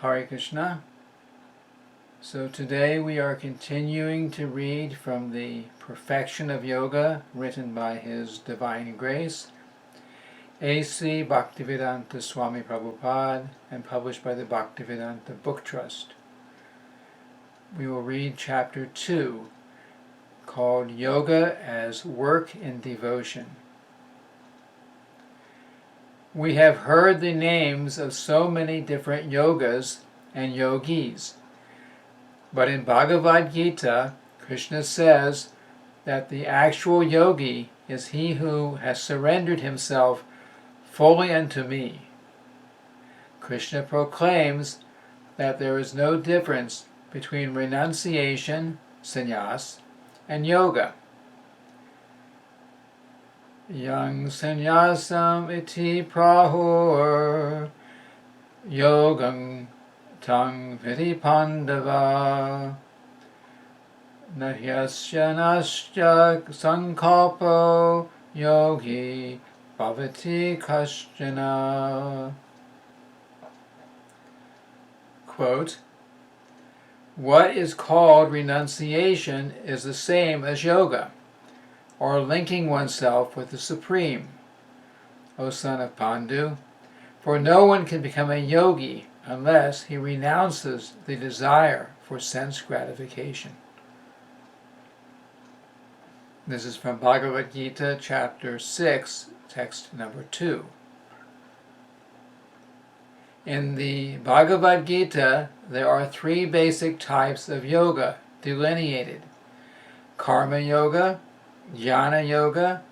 Hare Krishna. So today we are continuing to read from the Perfection of Yoga, written by His Divine Grace, A.C. Bhaktivedanta Swami Prabhupada, and published by the Bhaktivedanta Book Trust. We will read Chapter 2, called Yoga as Work in Devotion. We have heard the names of so many different yogas and yogis, but in Bhagavad Gita, Krishna says that the actual yogi is he who has surrendered himself fully unto me. Krishna proclaims that there is no difference between renunciation, sannyas, and yoga. Yang sannyasam iti prahur yogam tang vidi pandava nahyasya nasya sankalpo yogi bhavati kaschana. Quote, what is called renunciation is the same as yoga, or linking oneself with the Supreme, O son of Pandu, for no one can become a yogi unless he renounces the desire for sense gratification. This is from Bhagavad Gita, chapter 6, text number 2. In the Bhagavad Gita, there are three basic types of yoga delineated: Karma Yoga, Jnana Yoga,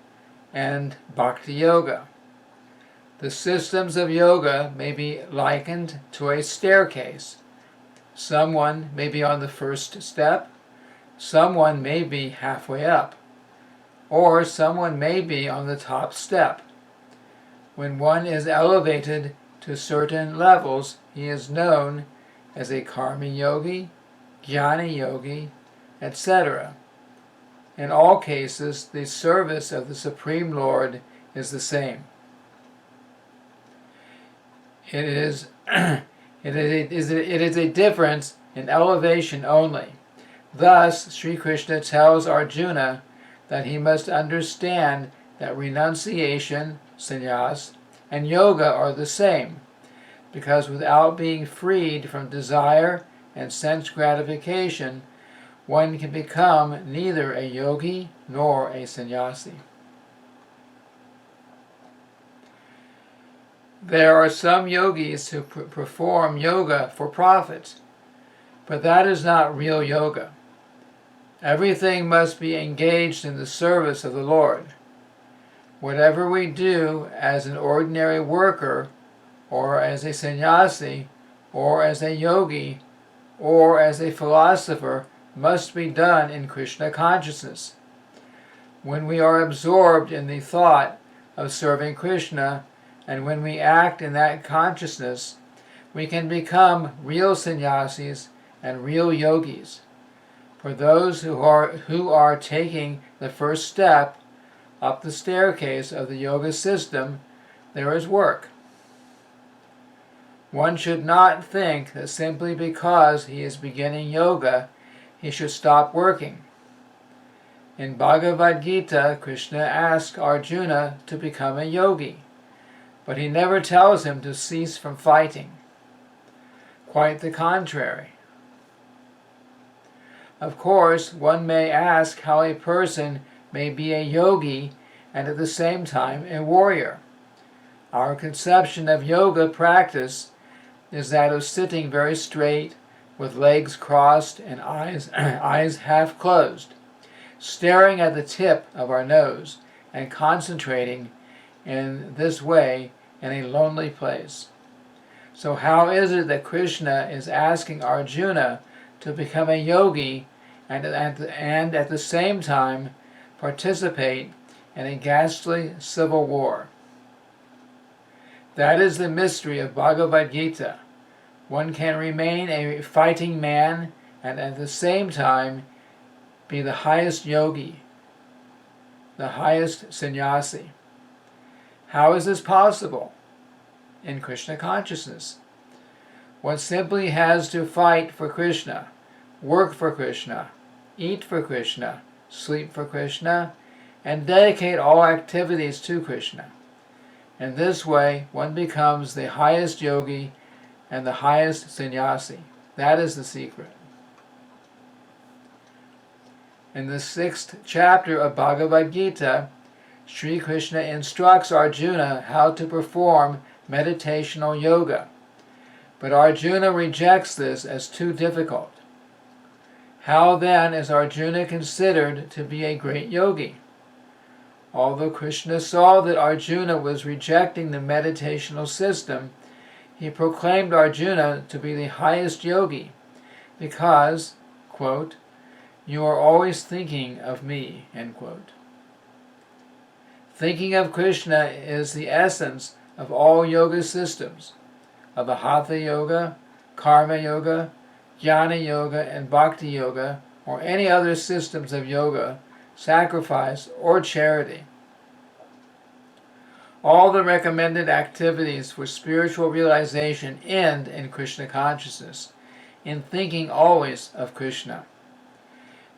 and Bhakti Yoga. The systems of yoga may be likened to a staircase. Someone may be on the first step, someone may be halfway up, or someone may be on the top step. When one is elevated to certain levels, he is known as a Karma Yogi, Jnana Yogi, etc. In all cases, the service of the Supreme Lord is the same. It is a difference in elevation only. Thus, Sri Krishna tells Arjuna that he must understand that renunciation, sannyas, and yoga are the same, because without being freed from desire and sense gratification, one can become neither a yogi nor a sannyasi. There are some yogis who perform yoga for profit, but that is not real yoga. Everything must be engaged in the service of the Lord. Whatever we do as an ordinary worker, or as a sannyasi, or as a yogi, or as a philosopher, must be done in Krishna consciousness. When we are absorbed in the thought of serving Krishna, and when we act in that consciousness, we can become real sannyasis and real yogis. For those who are taking the first step up the staircase of the yoga system, there is work. One should not think that simply because he is beginning yoga, he should stop working. In Bhagavad Gita, Krishna asks Arjuna to become a yogi, but he never tells him to cease from fighting. Quite the contrary. Of course, one may ask how a person may be a yogi and at the same time a warrior. Our conception of yoga practice is that of sitting very straight, with legs crossed and eyes half closed, staring at the tip of our nose and concentrating in this way in a lonely place. So how is it that Krishna is asking Arjuna to become a yogi and at the same time participate in a ghastly civil war? That is the mystery of Bhagavad Gita. One can remain a fighting man and at the same time be the highest yogi, the highest sannyasi. How is this possible? In Krishna consciousness. One simply has to fight for Krishna, work for Krishna, eat for Krishna, sleep for Krishna, and dedicate all activities to Krishna. In this way, one becomes the highest yogi and the highest sannyasi. That is the secret. In the 6th chapter of Bhagavad Gita, Sri Krishna instructs Arjuna how to perform meditational yoga. But Arjuna rejects this as too difficult. How then is Arjuna considered to be a great yogi? Although Krishna saw that Arjuna was rejecting the meditational system, he proclaimed Arjuna to be the highest yogi because, quote, "You are always thinking of me," end quote. Thinking of Krishna is the essence of all yoga systems, of the Hatha Yoga, Karma Yoga, Jnana Yoga, and Bhakti Yoga, or any other systems of yoga, sacrifice, or charity. All the recommended activities for spiritual realization end in Krishna consciousness, in thinking always of Krishna.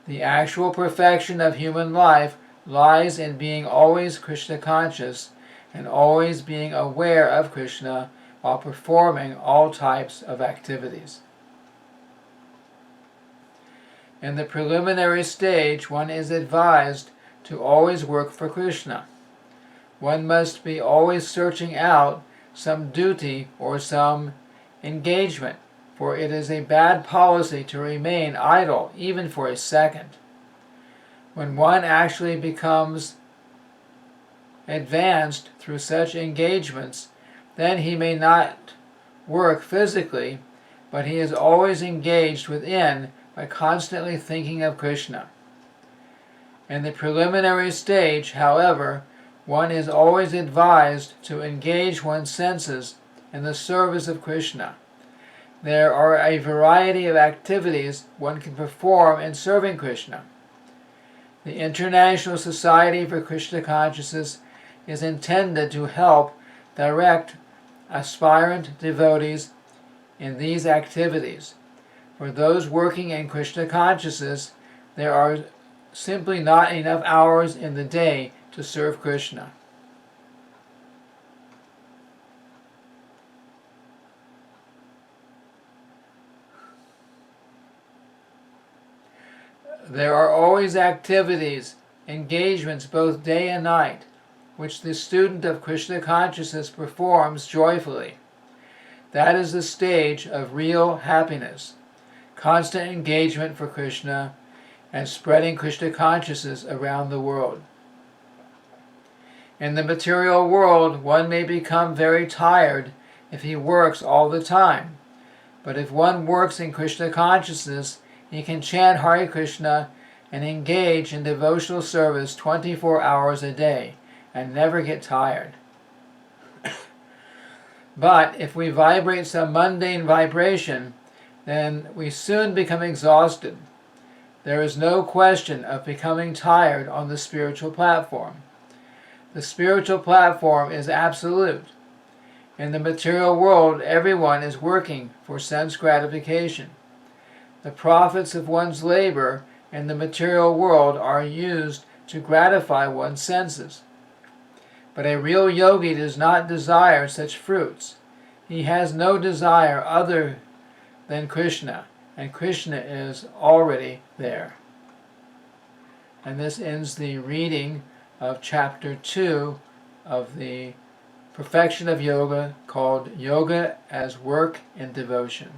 The actual perfection of human life lies in being always Krishna conscious and always being aware of Krishna while performing all types of activities. In the preliminary stage, one is advised to always work for Krishna. One must be always searching out some duty or some engagement, for it is a bad policy to remain idle even for a second. When one actually becomes advanced through such engagements, then he may not work physically, but he is always engaged within by constantly thinking of Krishna. In the preliminary stage, however, one is always advised to engage one's senses in the service of Krishna. There are a variety of activities one can perform in serving Krishna. The International Society for Krishna Consciousness is intended to help direct aspirant devotees in these activities. For those working in Krishna consciousness, there are simply not enough hours in the day to serve Krishna. There are always activities, engagements both day and night, which the student of Krishna consciousness performs joyfully. That is the stage of real happiness, constant engagement for Krishna, and spreading Krishna consciousness around the world. In the material world, one may become very tired if he works all the time. But if one works in Krishna consciousness, he can chant Hare Krishna and engage in devotional service 24 hours a day and never get tired. But if we vibrate some mundane vibration, then we soon become exhausted. There is no question of becoming tired on the spiritual platform. The spiritual platform is absolute. In the material world, everyone is working for sense gratification. The profits of one's labor in the material world are used to gratify one's senses. But a real yogi does not desire such fruits. He has no desire other than Krishna, and Krishna is already there. And this ends the reading of chapter 2 of the Perfection of Yoga, called Yoga as Work and Devotion.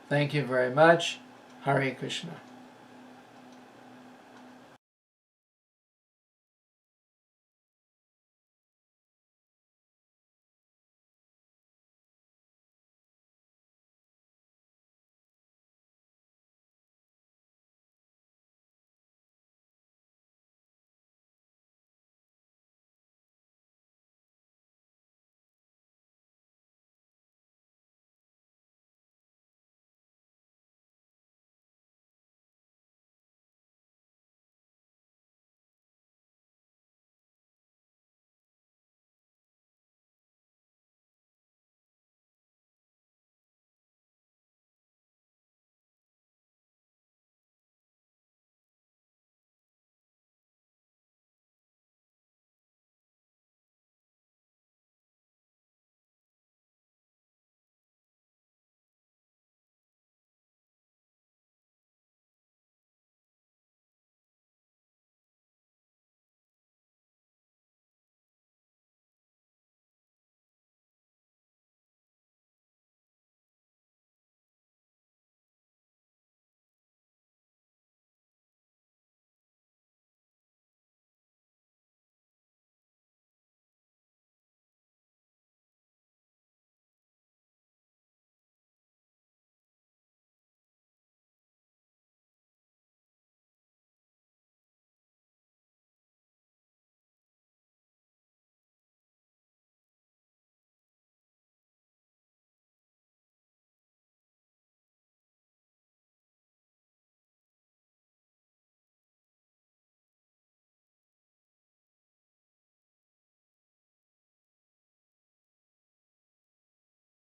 Thank you very much. Hare Krishna.